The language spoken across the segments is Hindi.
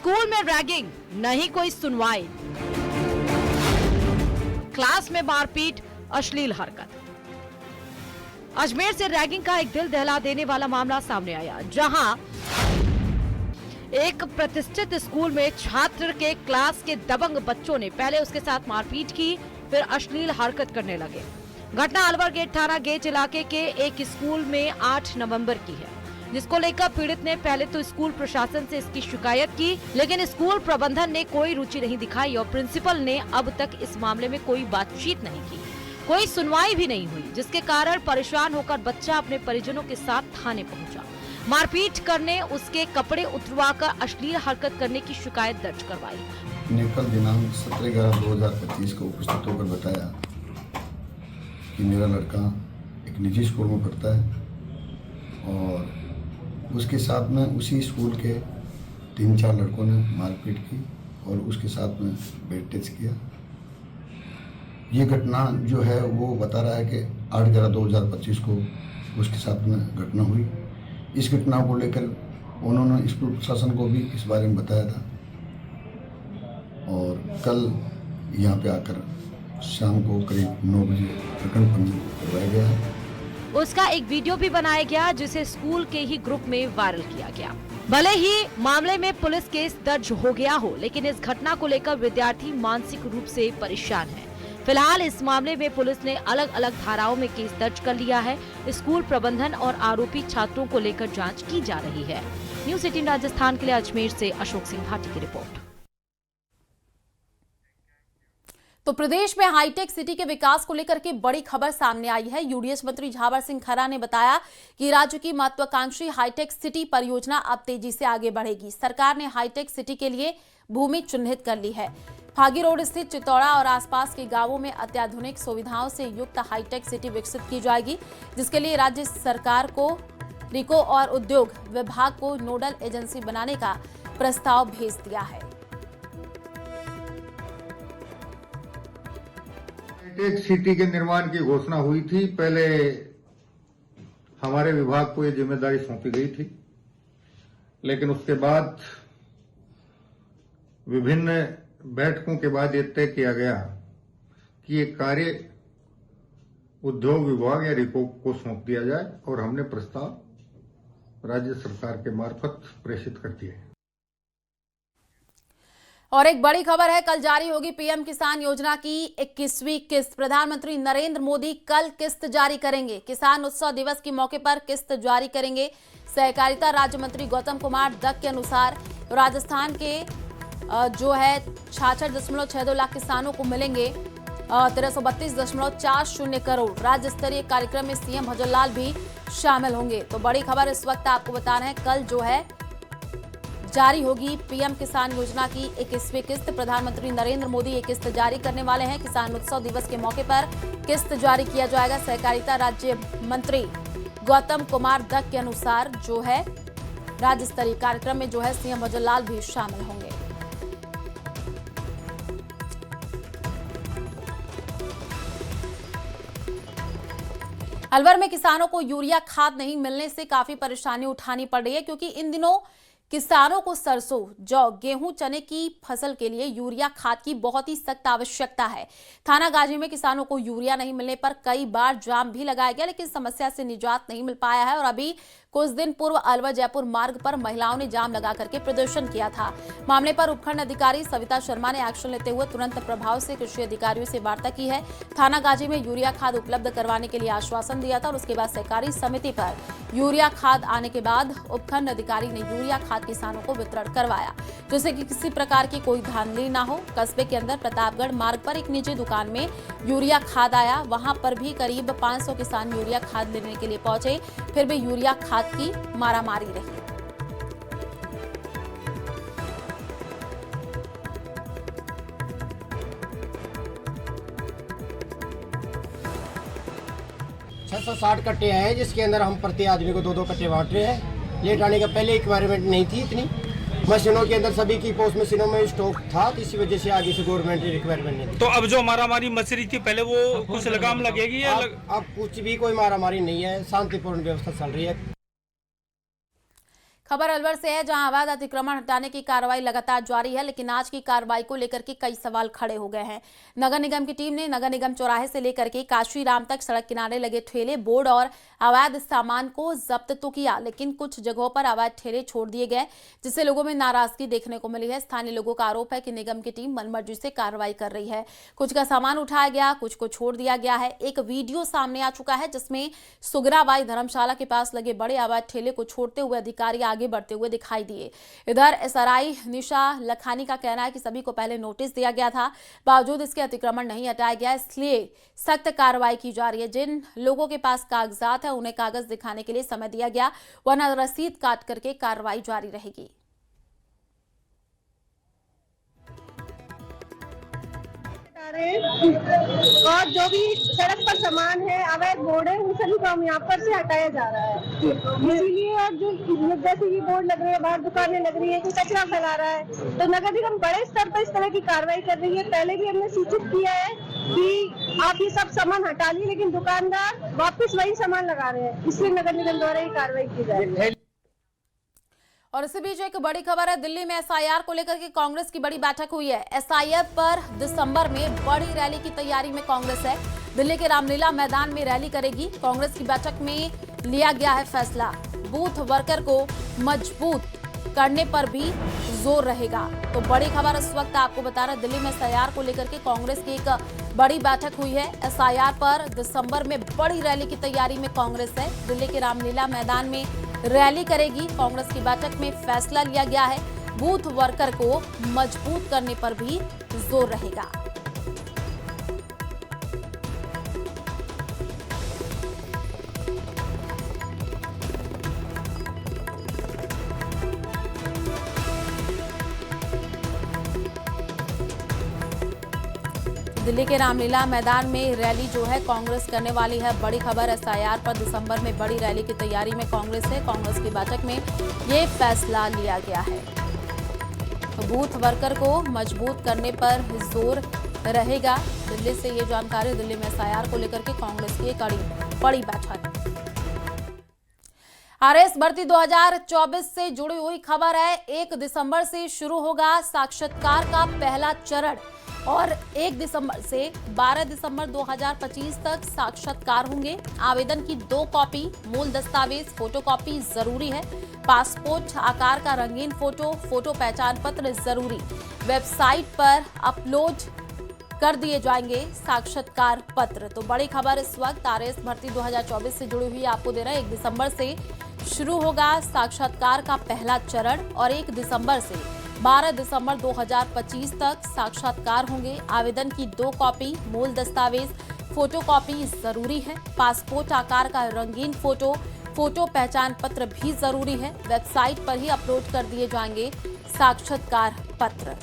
स्कूल में रैगिंग, नहीं कोई सुनवाई, क्लास में मारपीट, अश्लील हरकत। अजमेर से रैगिंग का एक दिल दहला देने वाला मामला सामने आया, जहां एक प्रतिष्ठित स्कूल में छात्र के क्लास के दबंग बच्चों ने पहले उसके साथ मारपीट की, फिर अश्लील हरकत करने लगे। घटना अलवर गेट थाना गेट इलाके के एक स्कूल में 8 नवंबर की है, जिसको लेकर पीड़ित ने पहले तो स्कूल प्रशासन से इसकी शिकायत की, लेकिन स्कूल प्रबंधन ने कोई रुचि नहीं दिखाई और प्रिंसिपल ने अब तक इस मामले में कोई बातचीत नहीं की, कोई सुनवाई भी नहीं हुई, जिसके कारण परेशान होकर बच्चा अपने परिजनों के साथ थाने पहुंचा। मारपीट करने, उसके कपड़े उतरवाकर अश्लील हरकत करने की शिकायत दर्ज करवाई। ने कल दिनांक 17/11/2025 को उपस्थित होकर बताया कि मेरा लड़का एक निजी स्कूल में पढ़ता है और उसके साथ में उसी स्कूल के 3-4 लड़कों ने मारपीट की और उसके साथ में बेड टच किया। ये घटना जो है वो बता रहा है कि 8/11/2025 को उसके साथ में घटना हुई। इस घटना को लेकर उन्होंने स्कूल प्रशासन को भी इस बारे में बताया था और कल यहाँ पे आकर शाम को करीब 9 बजे प्रकरण पंजीकृत करवाया गया है। उसका एक वीडियो भी बनाया गया, जिसे स्कूल के ही ग्रुप में वायरल किया गया। भले ही मामले में पुलिस केस दर्ज हो गया हो, लेकिन इस घटना को लेकर विद्यार्थी मानसिक रूप से परेशान है। फिलहाल इस मामले में पुलिस ने अलग अलग धाराओं में केस दर्ज कर लिया है। स्कूल प्रबंधन और आरोपी छात्रों को लेकर जांच की जा रही है। न्यूज़ 18 राजस्थान के लिए अजमेर से अशोक सिंह भाटी की रिपोर्ट। तो प्रदेश में हाईटेक सिटी के विकास को लेकर के बड़ी खबर सामने आई है। यूडीएच मंत्री झावर सिंह खरा ने बताया कि राज्य की महत्वाकांक्षी हाईटेक सिटी परियोजना अब तेजी से आगे बढ़ेगी। सरकार ने हाईटेक सिटी के लिए भूमि चिन्हित कर ली है। फागी रोड स्थित चितौड़ा और आसपास के गांवों में अत्याधुनिक सुविधाओं से युक्त हाईटेक सिटी विकसित की जाएगी, जिसके लिए राज्य सरकार को रिको और उद्योग विभाग को नोडल एजेंसी बनाने का प्रस्ताव भेज दिया है। हाईटेक सिटी के निर्माण की घोषणा हुई थी। पहले हमारे विभाग को ये जिम्मेदारी सौंपी गई थी, लेकिन उसके बाद विभिन्न बैठकों के बाद ये तय किया गया कि ये कार्य उद्योग विभाग या रिको को सौंप दिया जाए और हमने प्रस्ताव राज्य सरकार के मार्फत प्रेषित कर दिए। और एक बड़ी खबर है, कल जारी होगी पीएम किसान योजना की 21वीं किस्त। प्रधानमंत्री नरेंद्र मोदी कल किस्त जारी करेंगे। किसान उत्सव दिवस के मौके पर किस्त जारी करेंगे। सहकारिता राज्य मंत्री गौतम कुमार दत्त के अनुसार राजस्थान के जो है 66.62 लाख किसानों को मिलेंगे 332.40 करोड़। राज्य स्तरीय कार्यक्रम में सीएम भजनलाल भी शामिल होंगे। तो बड़ी खबर इस वक्त आपको बता रहे हैं, कल जो है जारी होगी पीएम किसान योजना की 21वीं किस्त। प्रधानमंत्री नरेंद्र मोदी ये किस्त जारी करने वाले हैं। किसान उत्सव दिवस के मौके पर किस्त जारी किया जाएगा। सहकारिता राज्य मंत्री गौतम कुमार दत्त के अनुसार जो है राज्य स्तरीय कार्यक्रम में जो है सीएम भजनलाल भी शामिल होंगे। अलवर में किसानों को यूरिया खाद नहीं मिलने से काफी परेशानी उठानी पड़ रही है, क्योंकि इन दिनों किसानों को सरसों, जौ, गेहूं, चने की फसल के लिए यूरिया खाद की बहुत ही सख्त आवश्यकता है। थाना गाजी में किसानों को यूरिया नहीं मिलने पर कई बार जाम भी लगाया गया, लेकिन समस्या से निजात नहीं मिल पाया है। और अभी कुछ दिन पूर्व अलवर जयपुर मार्ग पर महिलाओं ने जाम लगा करके प्रदर्शन किया था। मामले पर उपखंड अधिकारी सविता शर्मा ने एक्शन लेते हुए तुरंत प्रभाव से कृषि अधिकारियों से वार्ता की है। थाना गाजी में यूरिया खाद उपलब्ध करवाने के लिए आश्वासन दिया था और उसके बाद सहकारी समिति पर यूरिया खाद आने के बाद उपखंड अधिकारी ने यूरिया खाद किसानों को वितरण करवाया, जिससे कि किसी प्रकार की कोई धांधली ना हो। कस्बे के अंदर प्रतापगढ़ मार्ग पर एक निजी दुकान में यूरिया खाद आया, वहां पर भी करीब 500 किसान यूरिया खाद लेने के लिए पहुंचे, फिर भी यूरिया खाद की मारामारी रही। सौ 60 कट्टे हैं, जिसके अंदर हम प्रति आदमी को 2-2 कट्टे बांट रहे हैं। लेट आने का पहले रिक्वायरमेंट नहीं थी इतनी, मशीनों के अंदर सभी की पोस्ट मशीनों में स्टॉक था, तो इसी वजह से आगे से गवर्नमेंट रिक्वायरमेंट नहीं थी। तो अब जो मारामारी मच रही थी पहले, वो कुछ लगाम लगेगी या अब कुछ भी कोई मारामारी नहीं है, शांतिपूर्ण व्यवस्था चल रही है। खबर अलवर से है, जहां अवैध अतिक्रमण हटाने की कार्रवाई लगातार जारी है, लेकिन आज की कार्रवाई को लेकर के कई सवाल खड़े हो गए हैं। नगर निगम की टीम ने नगर निगम चौराहे से लेकर के काशीराम तक सड़क किनारे लगे ठेले, बोर्ड और अवैध सामान को जब्त तो किया, लेकिन कुछ जगहों पर अवैध ठेले छोड़ दिए गए, जिससे लोगों में नाराजगी देखने को मिली है। स्थानीय लोगों का आरोप है कि निगम की टीम मनमर्जी से कार्रवाई कर रही है। कुछ का सामान उठाया गया, कुछ को छोड़ दिया गया है। एक वीडियो सामने आ चुका है जिसमें सुगराबाई धर्मशाला के पास लगे बड़े अवैध ठेले को छोड़ते हुए अधिकारी आगे बढ़ते हुए दिखाई दिए। इधर एसआरआई निशा लखानी का कहना है कि सभी को पहले नोटिस दिया गया था, बावजूद इसके अतिक्रमण नहीं हटाया गया, इसलिए सख्त कार्रवाई की जा रही है। जिन लोगों के पास कागजात है उन्हें कागज दिखाने के लिए समय दिया गया, वरना रसीद काट करके कार्रवाई जारी रहेगी। और जो भी सड़क पर सामान है, अवैध बोर्ड है, उन सभी को हम यहाँ पर से हटाया जा रहा है। इसीलिए और जो जैसे ये बोर्ड लग रहे हैं, बाहर दुकानें लग रही है, कोई कचरा फैला रहा है, तो नगर निगम बड़े स्तर पर इस तरह की कार्रवाई कर रही है। पहले भी हमने सूचित किया है कि आप ये सब सामान हटा ली, लेकिन दुकानदार वापस वही सामान लगा रहे हैं, इसलिए नगर निगम द्वारा ये कार्रवाई की जा रही है। और इसी बीच एक बड़ी खबर है, दिल्ली में एसआईआर को लेकर के कांग्रेस की बड़ी बैठक हुई है। एसआईआर पर दिसंबर में बड़ी रैली की तैयारी में कांग्रेस है। दिल्ली के रामलीला मैदान में रैली करेगी। कांग्रेस की बैठक में लिया गया है फैसला, बूथ वर्कर को मजबूत करने पर भी जोर रहेगा। तो बड़ी खबर इस वक्त आपको बता रहे हैं, दिल्ली में एसआईआर को लेकर के कांग्रेस की एक बड़ी बैठक हुई है। एसआईआर पर दिसंबर में बड़ी रैली की तैयारी में कांग्रेस है। दिल्ली के रामलीला मैदान में रैली करेगी। कांग्रेस की बैठक में फैसला लिया गया है, बूथ वर्कर को मजबूत करने पर भी जोर रहेगा। दिल्ली के रामलीला मैदान में रैली जो है कांग्रेस करने वाली है। बड़ी खबर, एसआईआर पर दिसंबर में बड़ी रैली की तैयारी में कांग्रेस है। कांग्रेस की बैठक में ये फैसला लिया गया है, तो बूथ वर्कर को मजबूत करने पर जोर रहेगा। दिल्ली से ये जानकारी, दिल्ली में एसआईआर को लेकर के कांग्रेस की एक बड़ी बैठक। आरएस भर्ती 2024 से जुड़ी हुई खबर है। 1 दिसंबर से शुरू होगा साक्षात्कार का पहला चरण और 1 दिसंबर से 12 दिसंबर 2025 तक साक्षात्कार होंगे। आवेदन की 2 कॉपी, मूल दस्तावेज, फोटोकॉपी जरूरी है। पासपोर्ट आकार का रंगीन फोटो, फोटो पहचान पत्र जरूरी। वेबसाइट पर अपलोड कर दिए जाएंगे साक्षात्कार पत्र। तो बड़ी खबर इस वक्त आरएस भर्ती 2024 से जुड़ी हुई आपको दे रहे हैं। 1 दिसंबर से शुरू होगा साक्षात्कार का पहला चरण और 1 दिसंबर से 12 दिसंबर 2025 तक साक्षात्कार होंगे। आवेदन की 2 कॉपी, मूल दस्तावेज, फोटोकॉपी जरूरी है। पासपोर्ट आकार का रंगीन फोटो, फोटो पहचान पत्र भी जरूरी है। वेबसाइट पर ही अपलोड कर दिए जाएंगे साक्षात्कार पत्र।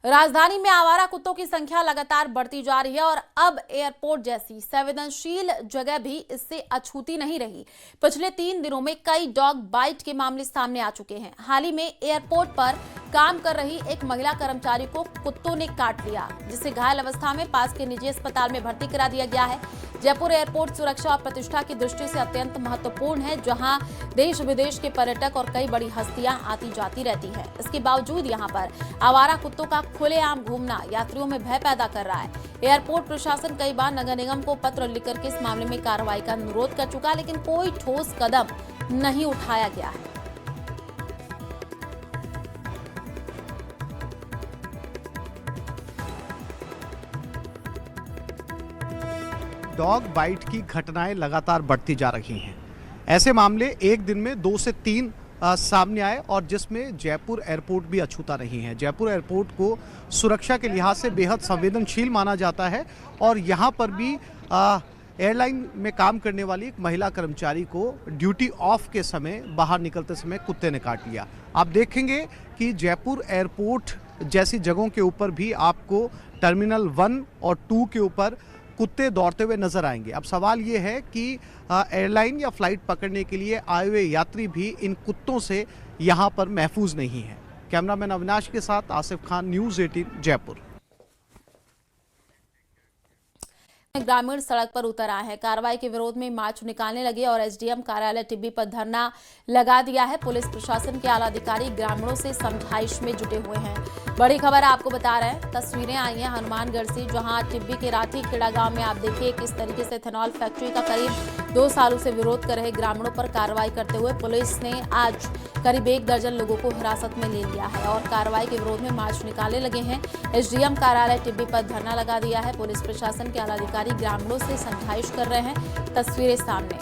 राजधानी में आवारा कुत्तों की संख्या लगातार बढ़ती जा रही है और अब एयरपोर्ट जैसी संवेदनशील जगह भी इससे अछूती नहीं रही। पिछले 3 दिनों में कई डॉग बाइट के मामले सामने आ चुके हैं। हाल ही में एयरपोर्ट पर काम कर रही एक महिला कर्मचारी को कुत्तों ने काट लिया, जिसे घायल अवस्था में पास के निजी अस्पताल में भर्ती करा दिया गया है। जयपुर एयरपोर्ट सुरक्षा और प्रतिष्ठा की दृष्टि से अत्यंत महत्वपूर्ण है, जहां देश विदेश के पर्यटक और कई बड़ी हस्तियां आती जाती रहती हैं। इसके बावजूद यहां पर आवारा कुत्तों का खुलेआम घूमना यात्रियों में भय पैदा कर रहा है। एयरपोर्ट प्रशासन कई बार नगर निगम को पत्र लिखकर के इस मामले में कार्रवाई का अनुरोध कर चुका है, लेकिन कोई ठोस कदम नहीं उठाया गया है। डॉग बाइट की घटनाएं लगातार बढ़ती जा रही हैं। ऐसे मामले एक दिन में 2 से 3 सामने आए और जिसमें जयपुर एयरपोर्ट भी अछूता नहीं है। जयपुर एयरपोर्ट को सुरक्षा के लिहाज से बेहद संवेदनशील माना जाता है और यहाँ पर भी एयरलाइन में काम करने वाली एक महिला कर्मचारी को ड्यूटी ऑफ के समय बाहर निकलते समय कुत्ते ने काट लिया। आप देखेंगे कि जयपुर एयरपोर्ट जैसी जगहों के ऊपर भी आपको टर्मिनल 1 और 2 के ऊपर कुत्ते दौड़ते हुए नजर आएंगे। अब सवाल ये है कि एयरलाइन या फ्लाइट पकड़ने के लिए आए हुए यात्री भी इन कुत्तों से यहाँ पर महफूज नहीं है। कैमरामैन अविनाश के साथ आसिफ खान, न्यूज़ 18 जयपुर। ग्रामीण सड़क पर उतर आए हैं, कार्रवाई के विरोध में मार्च निकालने लगे और एसडीएम कार्यालय टिब्बी पर धरना लगा दिया है। पुलिस प्रशासन के आला अधिकारी ग्रामीणों से समझाइश में जुटे हुए हैं। बड़ी खबर आपको बता रहे हैं, तस्वीरें आई हैं हनुमानगढ़ से, जहां टिब्बी के राठी खेड़ा गांव में आप देखिए किस तरीके से इथेनॉल फैक्ट्री का करीब 2 सालों से विरोध कर रहे ग्रामीणों पर कार्रवाई करते हुए पुलिस ने आज करीब 1 दर्जन लोगों को हिरासत में ले लिया है और कार्रवाई के विरोध में मार्च निकालने लगे हैं। एसडीएम कार्यालय टिब्बी पर धरना लगा दिया है। पुलिस प्रशासन के आला अधिकारी ग्रामीणों से समझाइश कर रहे हैं। तस्वीरें सामने।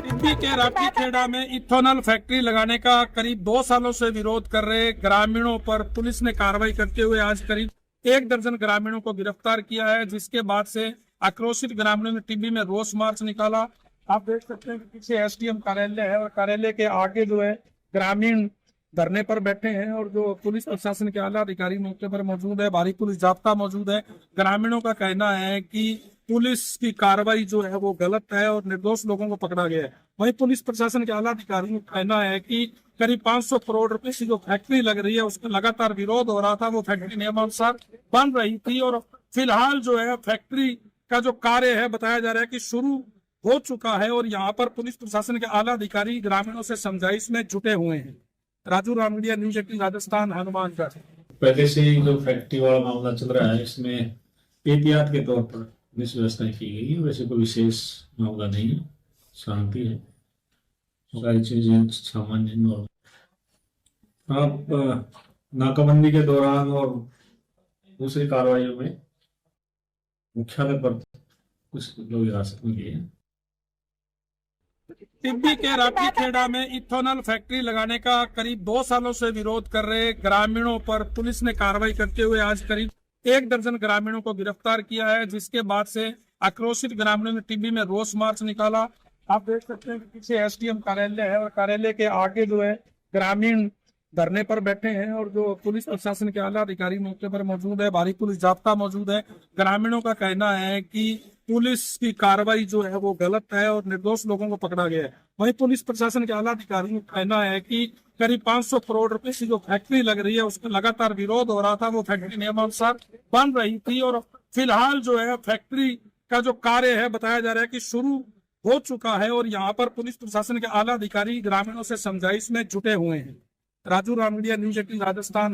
टिब्बी के राठी खेड़ा में इथेनॉल फैक्ट्री लगाने का करीब 2 सालों से विरोध कर रहे ग्रामीणों पर पुलिस ने कार्रवाई करते हुए आज करीब 1 दर्जन ग्रामीणों को गिरफ्तार किया है, जिसके बाद से आक्रोशित ग्रामीणों ने टिब्बी में रोष मार्च निकाला। आप देख सकते हैं कि पीछे एसडीएम कार्यालय है और कार्यालय के आगे जो है ग्रामीण धरने पर बैठे हैं और जो पुलिस प्रशासन के आला अधिकारी मौके पर मौजूद है, भारी पुलिस जाब्ता मौजूद है। ग्रामीणों का कहना है कि पुलिस की कार्रवाई जो है वो गलत है और निर्दोष लोगों को पकड़ा गया है। वहीं पुलिस प्रशासन के आला अधिकारियों का कहना है कि करीब 500 करोड़ रुपए की जो फैक्ट्री लग रही है उसका लगातार विरोध हो रहा था, वो फैक्ट्री नियमानुसार बन रही थी और फिलहाल जो है फैक्ट्री का जो कार्य है बताया जा रहा है कि शुरू हो चुका है और यहाँ पर पुलिस प्रशासन के आला अधिकारी ग्रामीणों से समझाइश में जुटे हुए हैं। राजू रामगढ़िया, न्यूज़ 18 राजस्थान, हनुमानगढ़। पहले से ही जो फैक्ट्री वाला मामला चल रहा है इसमें एहतियात के तौर पर पुलिस व्यवस्था की गई है। वैसे कोई विशेष मामला नहीं है, शांति है, सारी चीजें सामान्य नॉर्मल। आप नाकाबंदी के दौरान और दूसरी कार्रवाइयों में मुख्यालय पर कुछ लोग हिरासत में लिए हैं। टिब्बी के राठी खेड़ा में इथेनॉल फैक्ट्री लगाने का करीब 2 सालों से विरोध कर रहे ग्रामीणों पर पुलिस ने कार्रवाई करते हुए आज करीब 1 दर्जन ग्रामीणों को गिरफ्तार किया है, जिसके बाद से आक्रोशित ग्रामीणों ने टिब्बी में रोष मार्च निकाला। आप देख सकते हैं कि पीछे एसडीएम कार्यालय है और कार्यालय के आगे जो है ग्रामीण धरने पर बैठे हैं और जो पुलिस प्रशासन के आला अधिकारी मौके पर मौजूद है, भारी पुलिस जाब्ता मौजूद है। ग्रामीणों का कहना है कि पुलिस की कार्रवाई जो है वो गलत है और निर्दोष लोगों को पकड़ा गया है। वहीं पुलिस प्रशासन के आला अधिकारियों का कहना है कि करीब 500 करोड़ रुपए की जो फैक्ट्री लग रही है उसका लगातार विरोध हो रहा था, वो फैक्ट्री नियमानुसार बन रही थी और फिलहाल जो है फैक्ट्री का जो कार्य है बताया जा रहा है कि शुरू हो चुका है और यहाँ पर पुलिस प्रशासन के आला अधिकारी ग्रामीणों से समझाइश में जुटे हुए हैं। राजू रामगढ़िया, न्यूज़ 18 राजस्थान।